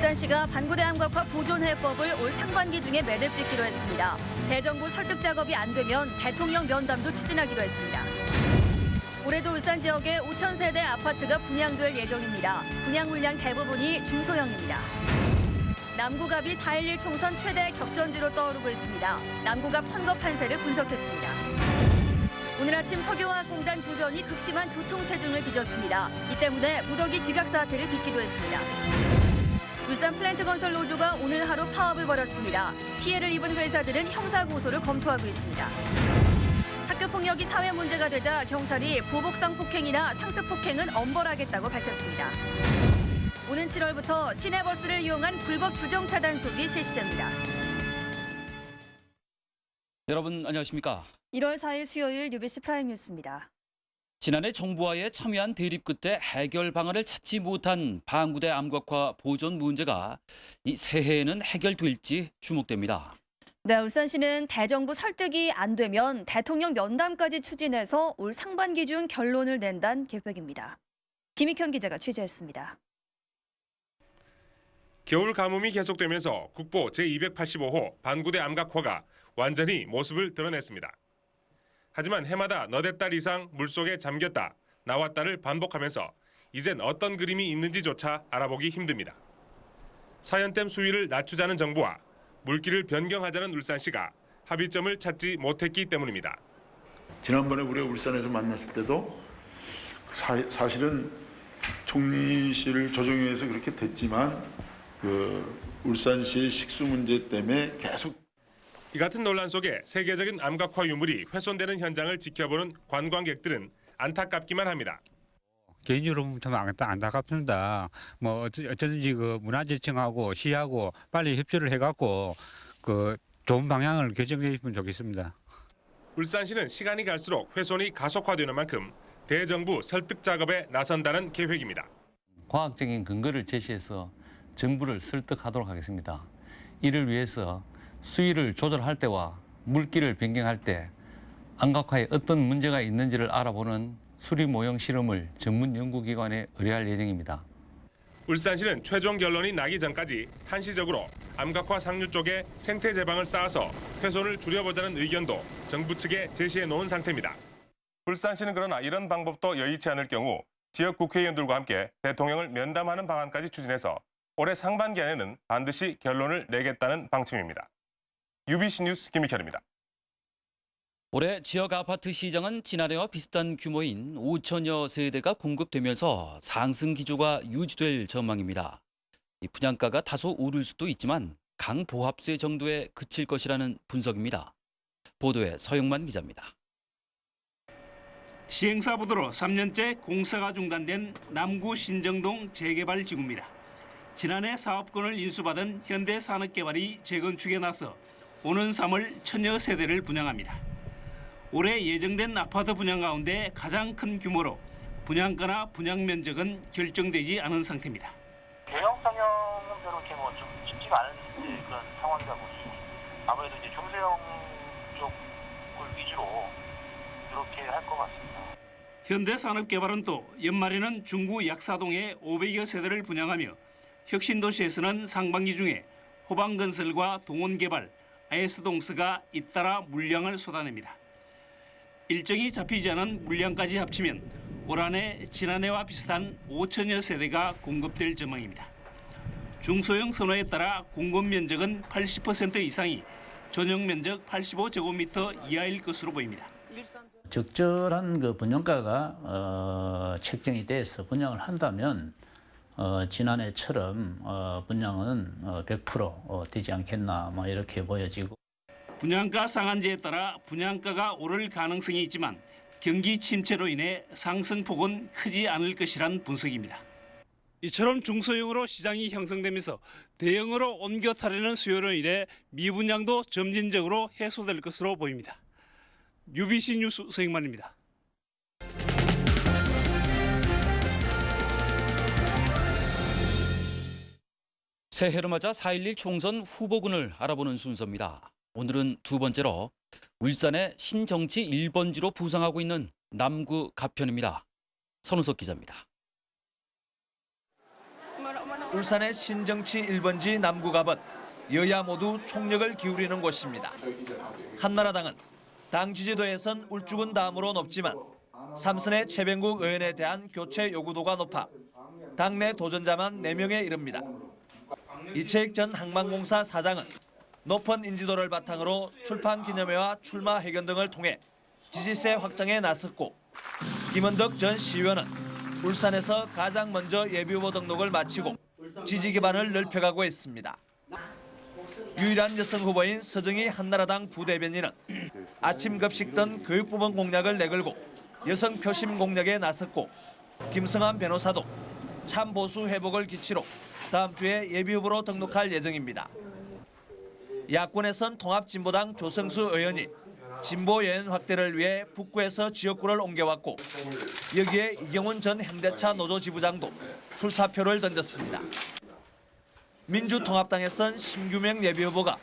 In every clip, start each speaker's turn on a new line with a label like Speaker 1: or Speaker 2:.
Speaker 1: 울산시가 반구대 암각화 보존 해법을 올 상반기 중에 매듭 짓기로 했습니다. 대정부 설득 작업이 안 되면 대통령 면담도 추진하기로 했습니다. 올해도 울산 지역에 5,000세대 아파트가 분양될 예정입니다. 분양 물량 대부분이 중소형입니다. 남구갑이 4.11 총선 최대 격전지로 떠오르고 있습니다. 남구갑 선거 판세를 분석했습니다. 오늘 아침 석유화학공단 주변이 극심한 교통체증을 빚었습니다. 이 때문에 무더기 지각사태를 빚기도 했습니다. 울산 플랜트 건설 노조가 오늘 하루 파업을 벌였습니다. 피해를 입은 회사들은 형사고소를 검토하고 있습니다. 학교 폭력이 사회 문제가 되자 경찰이 보복성 폭행이나 상습 폭행은 엄벌하겠다고 밝혔습니다. 오는 7월부터 시내버스를 이용한 불법 주정차 단속이 실시됩니다.
Speaker 2: 여러분 안녕하십니까?
Speaker 1: 1월 4일 수요일 UBC 프라임 뉴스입니다.
Speaker 2: 지난해 정부와의 첨예한 대립 끝에 해결 방안을 찾지 못한 반구대 암각화 보존 문제가 이 새해에는 해결될지 주목됩니다.
Speaker 1: 네, 울산시는 대정부 설득이 안 되면 대통령 면담까지 추진해서 올 상반기 중 결론을 낸다는 계획입니다. 김익현 기자가 취재했습니다.
Speaker 3: 겨울 가뭄이 계속되면서 국보 제285호 반구대 암각화가 완전히 모습을 드러냈습니다. 하지만 해마다 너댓 달 이상 물속에 잠겼다 나왔다를 반복하면서 이젠 어떤 그림이 있는지조차 알아보기 힘듭니다. 사연댐 수위를 낮추자는 정부와 물길을 변경하자는 울산시가 합의점을 찾지 못했기 때문입니다.
Speaker 4: 지난번에 우리가 울산에서 만났을 때도 사실은 총리실 조정위에서 그렇게 됐지만 울산시의 식수 문제 때문에 계속
Speaker 3: 이 같은 논란 속에 세계적인 암각화 유물이 훼손되는 현장을 지켜보는 관광객들은 안타깝기만 합니다.
Speaker 5: 개인적으로 좀 안타깝습니다. 어쩌든지 문화재청하고 시하고 빨리 협조를 해갖고 좋은 방향을 결정해주면 좋겠습니다.
Speaker 3: 울산시는 시간이 갈수록 훼손이 가속화되는 만큼 대정부 설득 작업에 나선다는 계획입니다.
Speaker 6: 과학적인 근거를 제시해서 정부를 설득하도록 하겠습니다. 이를 위해서 수위를 조절할 때와 물길을 변경할 때 암각화에 어떤 문제가 있는지를 알아보는 수리 모형 실험을 전문 연구기관에 의뢰할 예정입니다.
Speaker 3: 울산시는 최종 결론이 나기 전까지 한시적으로 암각화 상류 쪽에 생태 제방을 쌓아서 훼손을 줄여보자는 의견도 정부 측에 제시해 놓은 상태입니다. 울산시는 그러나 이런 방법도 여의치 않을 경우 지역 국회의원들과 함께 대통령을 면담하는 방안까지 추진해서 올해 상반기 안에는 반드시 결론을 내겠다는 방침입니다. UBC 뉴스 김익현입니다.
Speaker 2: 올해 지역 아파트 시장은 지난해와 비슷한 규모인 5천여 세대가 공급되면서 상승 기조가 유지될 전망입니다. 이 분양가가 다소 오를 수도 있지만 강보합세 정도에 그칠 것이라는 분석입니다. 보도에 서영만 기자입니다.
Speaker 7: 시행사부도로 3년째 공사가 중단된 남구 신정동 재개발 지구입니다. 지난해 사업권을 인수받은 현대산업개발이 재건축에 나서 오는 3월 천여 세대를 분양합니다. 올해 예정된 아파트 분양 가운데 가장 큰 규모로 분양가나 분양 면적은 결정되지 않은 상태입니다.
Speaker 8: 대형 상형은 별로 이렇게 좀 쉽지가 않은 그런 상황이다 보니 아무래도 이제 중소형 쪽을 위주로 그렇게 할 것 같습니다.
Speaker 7: 현대산업개발은 또 연말에는 중구 약사동에 500여 세대를 분양하며 혁신도시에서는 상반기 중에 호방건설과 동원개발, IS동스가 잇따라 물량을 쏟아냅니다. 일정이 잡히지 않은 물량까지 합치면 올 한해 지난해와 비슷한 5천여 세대가 공급될 전망입니다. 중소형 선호에 따라 공급 면적은 80% 이상이 전용 면적 85제곱미터 이하일 것으로 보입니다.
Speaker 9: 적절한 분양가가 책정이 돼서 분양을 한다면 지난해처럼 분양은 100% 되지 않겠나 이렇게 보여지고.
Speaker 7: 분양가 상한제에 따라 분양가가 오를 가능성이 있지만 경기 침체로 인해 상승폭은 크지 않을 것이란 분석입니다. 이처럼 중소형으로 시장이 형성되면서 대형으로 옮겨 타려는 수요로 인해 미분양도 점진적으로 해소될 것으로 보입니다. UBC 뉴스 서영만입니다.
Speaker 2: 새해를 맞아 4.11 총선 후보군을 알아보는 순서입니다. 오늘은 두 번째로 울산의 신정치 1번지로 부상하고 있는 남구 가편입니다. 선우석 기자입니다.
Speaker 10: 울산의 신정치 1번지 남구갑은 여야 모두 총력을 기울이는 곳입니다. 한나라당은 당 지지도에선 울주군 다음으로 높지만 삼선의 최병국 의원에 대한 교체 요구도가 높아 당내 도전자만 4명에 이릅니다. 이채익 전 항만공사 사장은 높은 인지도를 바탕으로 출판 기념회와 출마 회견 등을 통해 지지세 확장에 나섰고 김은덕 전 시의원은 울산에서 가장 먼저 예비후보 등록을 마치고 지지 기반을 넓혀가고 있습니다. 유일한 여성 후보인 서정희 한나라당 부대변인은 아침 급식 등 교육부문 공약을 내걸고 여성 표심 공략에 나섰고 김성한 변호사도 참보수 회복을 기치로 다음 주에 예비후보로 등록할 예정입니다. 야권에선 통합진보당 조성수 의원이 진보 여연 확대를 위해 북구에서 지역구를 옮겨왔고 여기에 이경훈 전 현대차 노조 지부장도 출사표를 던졌습니다. 민주통합당에선 심규명 예비후보가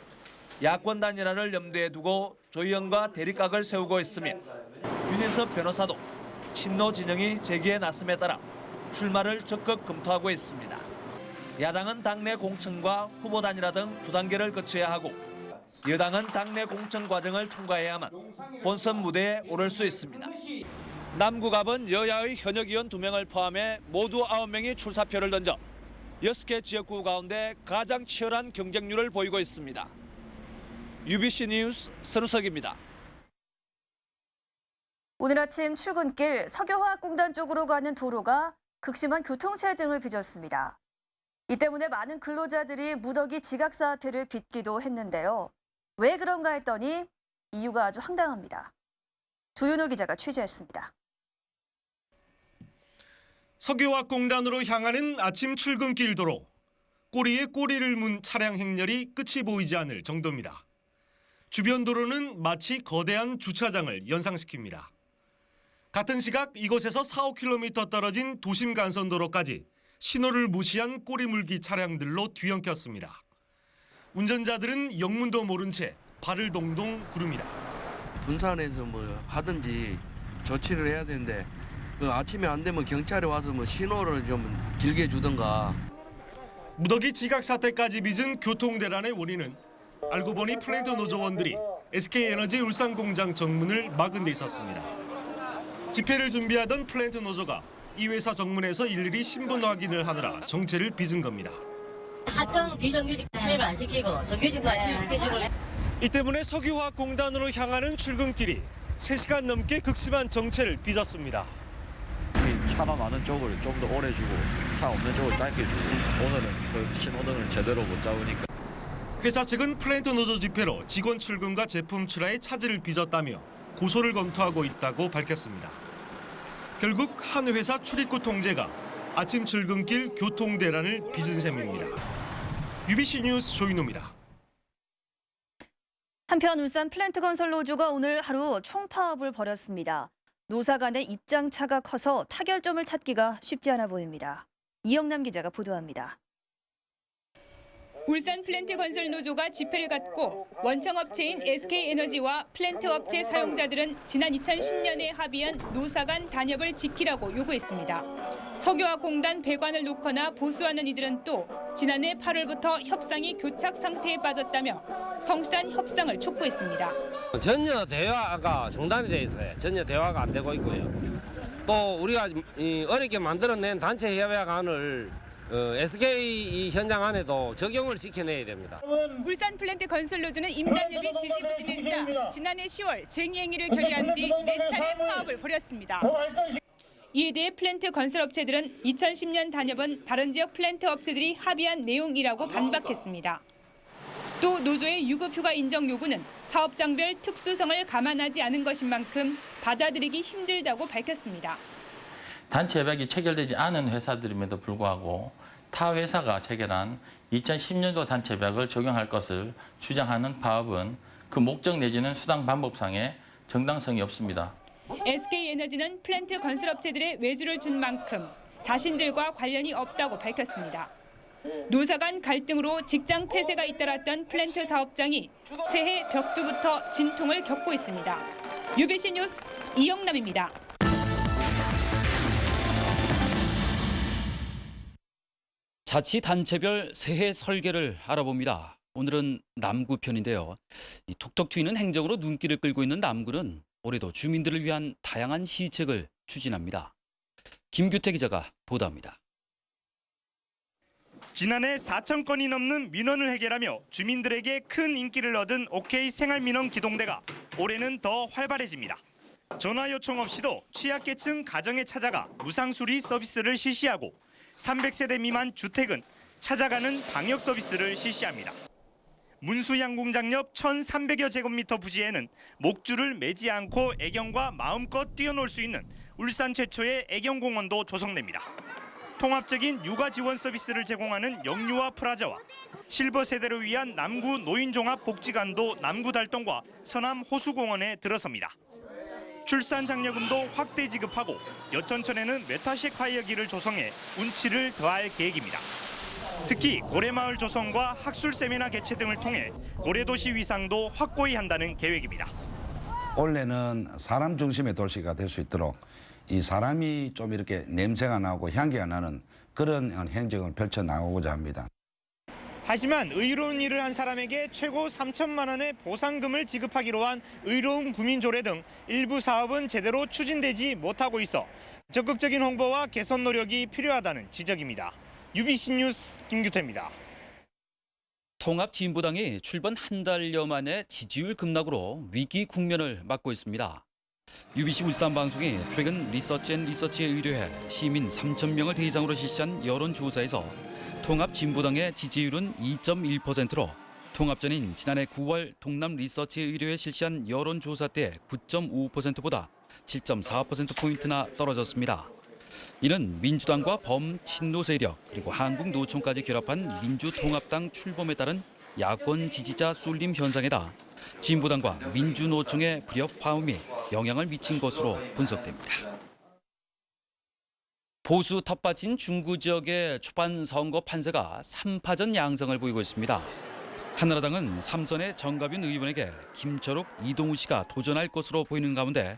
Speaker 10: 야권 단일화를 염두에 두고 조희연과 대립각을 세우고 있으며 윤인섭 변호사도 친노 진영이 재기에 나섬에 따라 출마를 적극 검토하고 있습니다. 야당은 당내 공천과 후보 단일화 등 두 단계를 거쳐야 하고 여당은 당내 공천 과정을 통과해야만 본선 무대에 오를 수 있습니다. 남구갑은 여야의 현역 의원 2명을 포함해 모두 9명이 출사표를 던져 6개 지역구 가운데 가장 치열한 경쟁률을 보이고 있습니다. UBC 뉴스 선우석입니다.
Speaker 1: 오늘 아침 출근길 석유화학공단 쪽으로 가는 도로가 극심한 교통체증을 빚었습니다. 이 때문에 많은 근로자들이 무더기 지각 사태를 빚기도 했는데요. 왜 그런가 했더니 이유가 아주 황당합니다. 조윤호 기자가 취재했습니다.
Speaker 11: 석유화학공단으로 향하는 아침 출근길 도로. 꼬리에 꼬리를 문 차량 행렬이 끝이 보이지 않을 정도입니다. 주변 도로는 마치 거대한 주차장을 연상시킵니다. 같은 시각 이곳에서 4-5km 떨어진 도심 간선도로까지 신호를 무시한 꼬리물기 차량들로 뒤엉켰습니다. 운전자들은 영문도 모른 채 발을 동동 구릅니다.
Speaker 12: 분산해서 뭐 하든지 조치를 해야 되는데 그 아침에 안 되면 경찰이 와서 뭐 신호를 좀 길게 주던가.
Speaker 11: 무더기 지각 사태까지 빚은 교통대란의 원인은 알고 보니 플랜트 노조원들이 SK에너지 울산 공장 정문을 막은 데 있었습니다. 집회를 준비하던 플랜트 노조가 이 회사 정문에서 일일이 신분 확인을 하느라 정체를 빚은 겁니다.
Speaker 13: 하청 비정규직 출입 안 시키고 정규직만 출입시켜주고.
Speaker 11: 이 때문에 석유화학공단으로 향하는 출근길이 3시간 넘게 극심한 정체를 빚었습니다.
Speaker 14: 차가 많은 쪽을 좀 더 오래 주고 차 없는 쪽을 짧게 주고 오늘은 그 신호등을 제대로 못 잡으니까.
Speaker 11: 회사 측은 플랜트 노조 집회로 직원 출근과 제품 출하에 차질을 빚었다며 고소를 검토하고 있다고 밝혔습니다. 결국 한 회사 출입구 통제가 아침 출근길 교통대란을 빚은 셈입니다. UBC 뉴스 조인호입니다.
Speaker 1: 한편 울산 플랜트 건설 노조가 오늘 하루 총파업을 벌였습니다. 노사 간의 입장 차가 커서 타결점을 찾기가 쉽지 않아 보입니다. 이영남 기자가 보도합니다.
Speaker 15: 울산 플랜트 건설 노조가 집회를 갖고 원청업체인 SK에너지와 플랜트 업체 사용자들은 지난 2010년에 합의한 노사 간 단협을 지키라고 요구했습니다. 석유화공단 배관을 놓거나 보수하는 이들은 또 지난해 8월부터 협상이 교착 상태에 빠졌다며 성실한 협상을 촉구했습니다.
Speaker 16: 전혀 대화가 중단이 돼 있어요. 전혀 대화가 안 되고 있고요. 또 우리가 어렵게 만들어낸 단체 협약안을 SK 현장 안에도 적용을 시켜내야 됩니다.
Speaker 15: 울산 플랜트 건설 노조는 임단협이 지지부진해지자 지난해 10월 쟁의행위를 결의한 뒤 4차례 파업을 벌였습니다. 이에 대해 플랜트 건설업체들은 2010년 단협은 다른 지역 플랜트 업체들이 합의한 내용이라고 반박했습니다. 또 노조의 유급휴가 인정 요구는 사업장별 특수성을 감안하지 않은 것인 만큼 받아들이기 힘들다고 밝혔습니다.
Speaker 17: 단체 협약이 체결되지 않은 회사들임에도 불구하고 타 회사가 체결한 2010년도 단체 협약을 적용할 것을 주장하는 파업은 그 목적 내지는 수당 방법상의 정당성이 없습니다.
Speaker 15: SK에너지는 플랜트 건설업체들의 외주를 준 만큼 자신들과 관련이 없다고 밝혔습니다. 노사 간 갈등으로 직장 폐쇄가 잇따랐던 플랜트 사업장이 새해 벽두부터 진통을 겪고 있습니다. UBC 뉴스 이영남입니다.
Speaker 2: 자치단체별 새해 설계를 알아봅니다. 오늘은 남구편인데요. 이 톡톡 튀는 행정으로 눈길을 끌고 있는 남구는 올해도 주민들을 위한 다양한 시책을 추진합니다. 김규태 기자가 보도합니다.
Speaker 18: 지난해 4천 건이 넘는 민원을 해결하며 주민들에게 큰 인기를 얻은 OK 생활민원 기동대가 올해는 더 활발해집니다. 전화 요청 없이도 취약계층 가정에 찾아가 무상수리 서비스를 실시하고 300세대 미만 주택은 찾아가는 방역 서비스를 실시합니다. 문수양궁장 옆 1,300여 제곱미터 부지에는 목줄을 매지 않고 애경과 마음껏 뛰어놀 수 있는 울산 최초의 애경공원도 조성됩니다. 통합적인 육아 지원 서비스를 제공하는 영유아 프라자와 실버 세대를 위한 남구 노인종합복지관도 남구달동과 서남 호수공원에 들어섭니다. 출산 장려금도 확대 지급하고 여천천에는 메타식 화이어기를 조성해 운치를 더할 계획입니다. 특히 고래마을 조성과 학술 세미나 개최 등을 통해 고래도시 위상도 확고히 한다는 계획입니다.
Speaker 19: 올해는 사람 중심의 도시가 될 수 있도록 이 사람이 좀 이렇게 냄새가 나고 향기가 나는 그런 행정을 펼쳐나가고자 합니다.
Speaker 18: 하지만 의로운 일을 한 사람에게 최고 3천만 원의 보상금을 지급하기로 한 의로운 구민조례 등 일부 사업은 제대로 추진되지 못하고 있어 적극적인 홍보와 개선 노력이 필요하다는 지적입니다. UBC 뉴스 김규태입니다.
Speaker 2: 통합진보당이 출범 한 달여 만에 지지율 급락으로 위기 국면을 맞고 있습니다. UBC 울산 방송이 최근 리서치앤리서치에 의뢰해 시민 3,000명을 대상으로 실시한 여론조사에서 통합진보당의 지지율은 2.1%로 통합전인 지난해 9월 동남리서치에 의뢰해 실시한 여론조사 때 9.5%보다 7.4%포인트나 떨어졌습니다. 이는 민주당과 범친노 세력 그리고 한국노총까지 결합한 민주통합당 출범에 따른 야권 지지자 쏠림 현상에다 진보당과 민주노총의 불협 화음이 영향을 미친 것으로 분석됩니다. 보수 텃밭인 중구 지역의 초반 선거 판세가 3파전 양상을 보이고 있습니다. 한나라당은 삼선의 정가빈 의원에게 김철욱, 이동우 씨가 도전할 것으로 보이는 가운데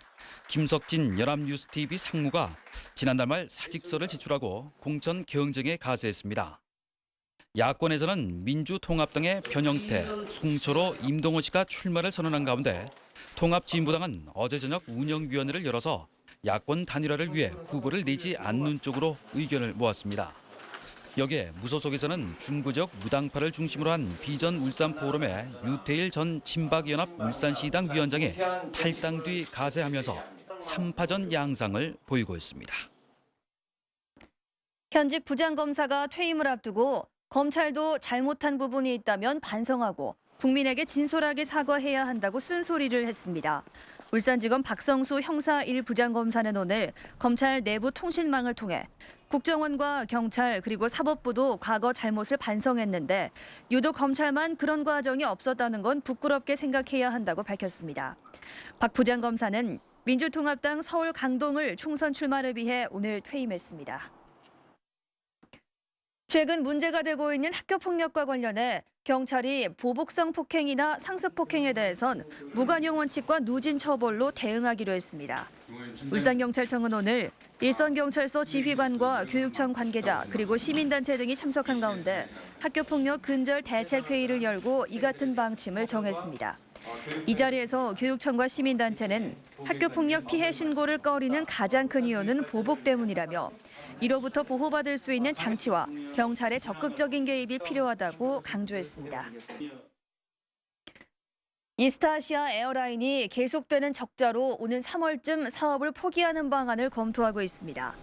Speaker 2: 김석진 연합뉴스TV 상무가 지난달 말 사직서를 제출하고 공천 경쟁에 가세했습니다. 야권에서는 민주통합당의 변형태, 송철호, 임동호 씨가 출마를 선언한 가운데 통합진보당은 어제 저녁 운영위원회를 열어서 야권 단일화를 위해 후보를 내지 않는 쪽으로 의견을 모았습니다. 여기에 무소속에서는 중구 지역 무당파를 중심으로 한 비전 울산 포럼의 유태일 전 친박연합 울산시당 위원장이 탈당 뒤 가세하면서 3파전 양상을 보이고 있습니다.
Speaker 1: 현직 부장검사가 퇴임을 앞두고 검찰도 잘못한 부분이 있다면 반성하고 국민에게 진솔하게 사과해야 한다고 쓴소리를 했습니다. 울산지검 박성수 형사 1부장검사는 오늘 검찰 내부 통신망을 통해 국정원과 경찰 그리고 사법부도 과거 잘못을 반성했는데 유독 검찰만 그런 과정이 없었다는 건 부끄럽게 생각해야 한다고 밝혔습니다. 박 부장검사는 민주통합당 서울 강동을 총선 출마를 위해 오늘 퇴임했습니다. 최근 문제가 되고 있는 학교폭력과 관련해 경찰이 보복성 폭행이나 상습 폭행에 대해선 무관용 원칙과 누진 처벌로 대응하기로 했습니다. 울산경찰청은 오늘 일선경찰서 지휘관과 교육청 관계자 그리고 시민단체 등이 참석한 가운데 학교폭력 근절 대책회의를 열고 이 같은 방침을 정했습니다. 이 자리에서 교육청과 시민단체는 학교폭력 피해 신고를 꺼리는 가장 큰 이유는 보복 때문이라며 이로부터 보호받을 수 있는 장치와 경찰의 적극적인 개입이 필요하다고 강조했습니다. 이스타아시아 에어라인이 계속되는 적자로 오는 3월쯤 사업을 포기하는 방안을 검토하고 있습니다.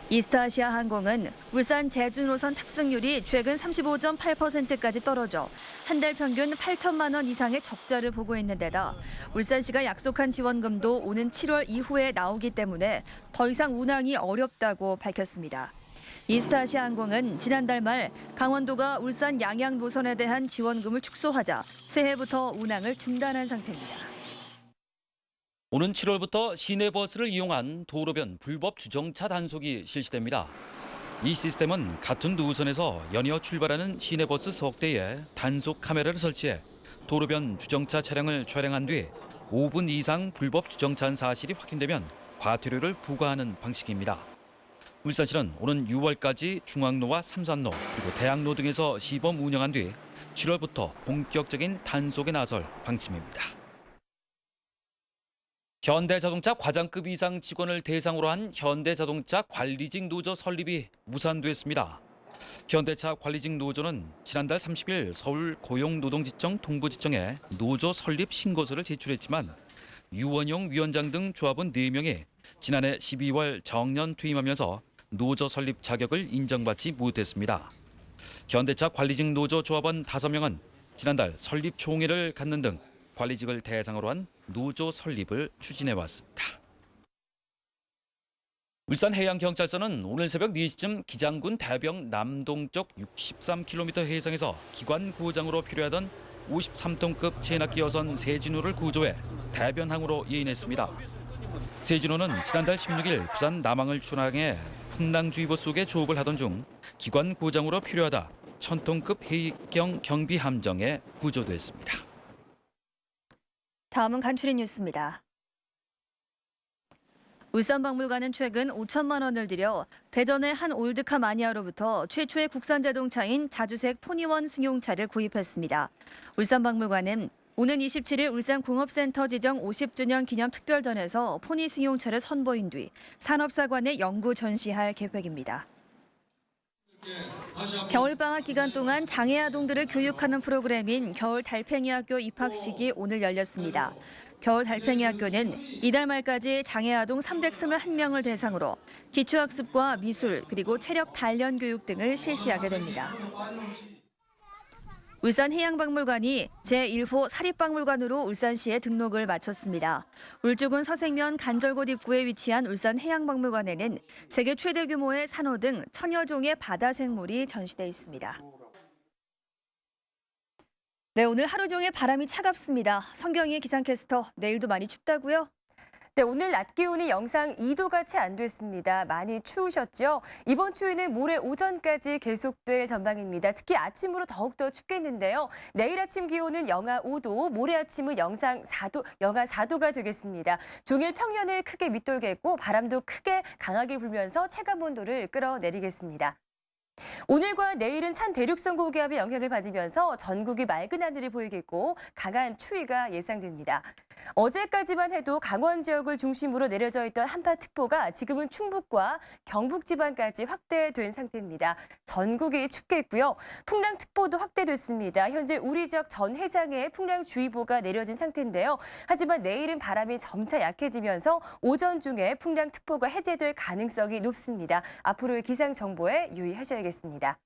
Speaker 1: 이스타아시아 항공은 울산 제주 노선 탑승률이 최근 35.8%까지 떨어져 한 달 평균 8천만 원 이상의 적자를 보고 있는 데다 울산시가 약속한 지원금도 오는 7월 이후에 나오기 때문에 더 이상 운항이 어렵다고 밝혔습니다. 이스타아시아 항공은 지난달 말 강원도가 울산 양양 노선에 대한 지원금을 축소하자 새해부터 운항을 중단한 상태입니다.
Speaker 2: 오는 7월부터 시내버스를 이용한 도로변 불법 주정차 단속이 실시됩니다. 이 시스템은 같은 노선에서 연이어 출발하는 시내버스 석 대에 단속 카메라를 설치해 도로변 주정차 차량을 촬영한 뒤 5분 이상 불법 주정차한 사실이 확인되면 과태료를 부과하는 방식입니다. 울산시는 오는 6월까지 중앙로와 삼산로 그리고 대학로 등에서 시범 운영한 뒤 7월부터 본격적인 단속에 나설 방침입니다. 현대자동차 과장급 이상 직원을 대상으로 한 현대자동차 관리직 노조 설립이 무산됐습니다. 현대차 관리직 노조는 지난달 30일 서울 고용노동지청 동부지청에 노조 설립 신고서를 제출했지만 유원용 위원장 등 조합원 4명이 지난해 12월 정년 퇴임하면서 노조 설립 자격을 인정받지 못했습니다. 현대차 관리직 노조 조합원 5명은 지난달 설립 총회를 갖는 등 관리직을 대상으로 한 노조 설립을 추진해 왔습니다. 울산해양경찰서는 오늘 새벽 4시쯤 기장군 대병 남동쪽 63km 해상에서 기관 고장으로 필요하던 53톤급 체인악기 여선 세진호를 구조해 대변항으로 예인했습니다. 세진호는 지난달 16일 부산 남항을 출항해 풍랑주의보 속에 조업을 하던 중 기관 고장으로 필요하다 1000톤급 해경 경비 함정에 구조됐습니다.
Speaker 1: 다음은 간추린 뉴스입니다. 울산박물관은 최근 5천만 원을 들여 대전의 한 올드카 마니아로부터 최초의 국산 자동차인 자주색 포니원 승용차를 구입했습니다. 울산박물관은 오는 27일 울산공업센터 지정 50주년 기념 특별전에서 포니 승용차를 선보인 뒤 산업사관에 영구 전시할 계획입니다. 겨울방학 기간 동안 장애아동들을 교육하는 프로그램인 겨울달팽이학교 입학식이 오늘 열렸습니다. 겨울달팽이학교는 이달 말까지 장애아동 321명을 대상으로 기초학습과 미술 그리고 체력 단련 교육 등을 실시하게 됩니다. 울산해양박물관이 제1호 사립박물관으로 울산시에 등록을 마쳤습니다. 울주군 서생면 간절곶 입구에 위치한 울산해양박물관에는 세계 최대 규모의 산호 등 천여 종의 바다 생물이 전시돼 있습니다. 네, 오늘 하루 종일 바람이 차갑습니다. 성경희 기상캐스터, 내일도 많이 춥다고요?
Speaker 20: 네, 오늘 낮 기온이 영상 2도가 채 안 됐습니다. 많이 추우셨죠? 이번 추위는 모레 오전까지 계속될 전망입니다. 특히 아침으로 더욱더 춥겠는데요. 내일 아침 기온은 영하 5도, 모레 아침은 영하 4도가 되겠습니다. 종일 평년을 크게 밑돌겠고 바람도 크게 강하게 불면서 체감 온도를 끌어내리겠습니다. 오늘과 내일은 찬 대륙성 고기압의 영향을 받으면서 전국이 맑은 하늘을 보이겠고 강한 추위가 예상됩니다. 어제까지만 해도 강원 지역을 중심으로 내려져 있던 한파특보가 지금은 충북과 경북 지방까지 확대된 상태입니다. 전국이 춥겠고요. 풍랑특보도 확대됐습니다. 현재 우리 지역 전 해상에 풍랑주의보가 내려진 상태인데요. 하지만 내일은 바람이 점차 약해지면서 오전 중에 풍랑특보가 해제될 가능성이 높습니다. 앞으로의 기상 정보에 유의하셔야겠습니다.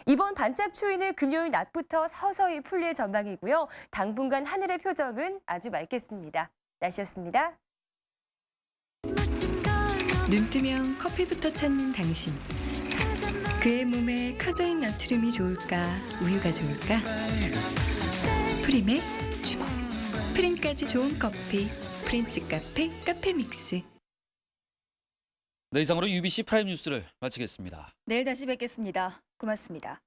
Speaker 20: 이번 반짝 추위는 금요일 낮부터 서서히 풀릴 전망이고요. 당분간 하늘의 표정은 아주 맑겠습니다. 날씨였습니다.
Speaker 21: 눈 뜨면 커피부터 찾는 당신. 그의 몸에 카제인 나트륨이 좋을까, 우유가 좋을까? 프림의 주먹. 프림까지 좋은 커피. 프렌치 카페, 카페믹스.
Speaker 2: 네, 이상으로 UBC 프라임 뉴스를 마치겠습니다.
Speaker 1: 내일 다시 뵙겠습니다. 고맙습니다.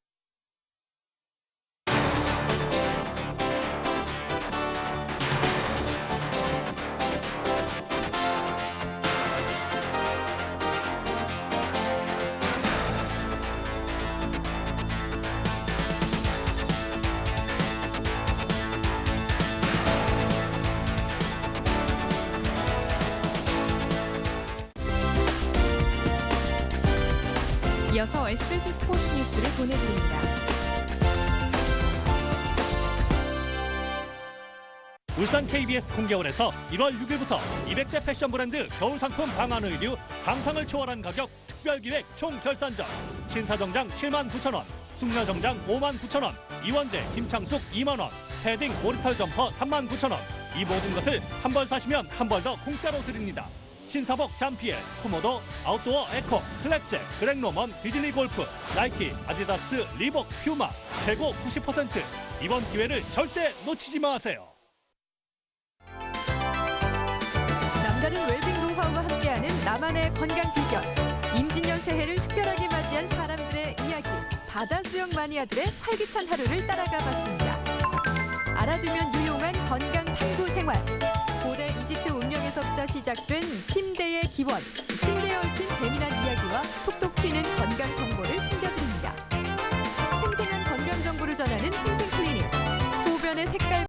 Speaker 22: 이어서 SBS 스포츠 뉴스를 보내드립니다.
Speaker 23: 울산 KBS 공개홀에서 1월 6일부터 200대 패션 브랜드 겨울 상품 방한 의류 상상을 초월한 가격 특별기획 총결산전. 신사정장 79,000원, 숙녀정장 59,000원, 이원재, 김창숙 2만원, 패딩 오리털 점퍼 39,000원. 이 모든 것을 한 벌 사시면 한 벌 더 공짜로 드립니다. 신사복, 잠피엘, 코모도, 아웃도어 에코, 클렉제, 그렉노먼, 디즈니 골프, 나이키, 아디다스, 리복, 퓨마 최고 90%. 이번 기회를 절대 놓치지 마세요.
Speaker 22: 남다른 웰빙 노하우와 함께하는 나만의 건강 비결. 임진년 새해를 특별하게 맞이한 사람들의 이야기. 바다 수영 마니아들의 활기찬 하루를 따라가 봤습니다. 알아두면 유용한 건강 탐구 생활. 고대 이집트 문명에서부터 2009년부터 시작된 침대의 기원. 침대에 얽힌 재미난 이야기와 톡톡 튀는 건강 정보를 챙겨드립니다. 생생한 건강 정보를 전하는 생생클리닉. 소변의 색깔